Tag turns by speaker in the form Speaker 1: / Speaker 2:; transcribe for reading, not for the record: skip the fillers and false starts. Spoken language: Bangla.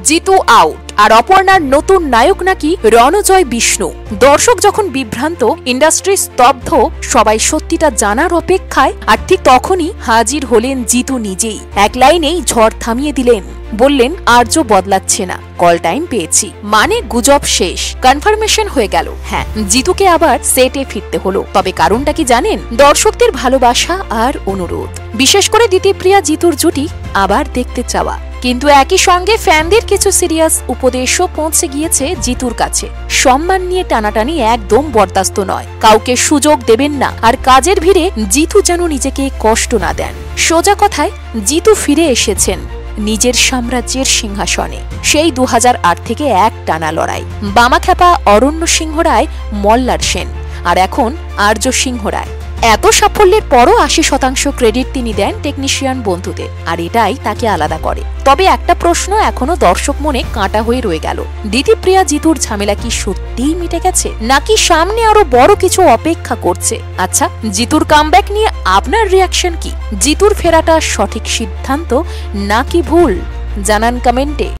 Speaker 1: জিতু আউট আর অপর্ণার নতুন নায়ক নাকি রণজয় বিষ্ণু। দর্শক যখন বিভ্রান্ত, ইন্ডাস্ট্রি স্তব্ধ, সবাই সত্যিটা জানার অপেক্ষায়, আর ঠিক তখনই হাজির হলেন জিতু নিজেই। এক লাইনেই ঝড় থামিয়ে দিলেন, বললেন আর্য বদলাচ্ছে না, কল টাইম পেয়েছি, মানে গুজব শেষ, কনফার্মেশন হয়ে গেল। হ্যাঁ, জিতুকে আবার সেটে ফিরতে হলো। তবে কারণটা কি জানেন? দর্শকদের ভালোবাসা আর অনুরোধ, বিশেষ করে দিতিপ্রিয়া জিতুর জুটি আবার দেখতে চাওয়া। কিন্তু একই সঙ্গে ফ্যানদের কিছু সিরিয়াস উপদেশও পৌঁছে গিয়েছে জিতুর কাছে। সম্মান নিয়ে টানাটানি একদম বরদাস্ত নয়, কাউকে সুযোগ দেবেন না, আর কাজের ভিড়ে জিতু যেন নিজেকে কষ্ট না দেন। সোজা কথায়, জিতু ফিরে এসেছেন নিজের সাম্রাজ্যের সিংহাসনে। সেই 2008 থেকে এক টানা লড়াই, বামাখ্যাপা অরণ্য সিংহ রায়, মল্লার সেন, আর এখন আর্য সিংহ রায়। এত সাফল্যের পরও 80% ক্রেডিট তিনি দেন টেকনিশিয়ান বন্ধুদের, আর এটাই তাকে আলাদা করে। তবে একটা প্রশ্ন এখনো দর্শক মনে কাঁটা হয়ে রয়ে গেল, দিতিপ্রিয়া জিতুর ঝামেলা কি সত্যিই মিটে গেছে, নাকি সামনে আরো বড় কিছু অপেক্ষা করছে? আচ্ছা, জিতুর কামব্যাক নিয়ে আপনার রিয়াকশন কি? জিতুর ফেরাটা সঠিক সিদ্ধান্ত নাকি ভুল? জানান কমেন্টে।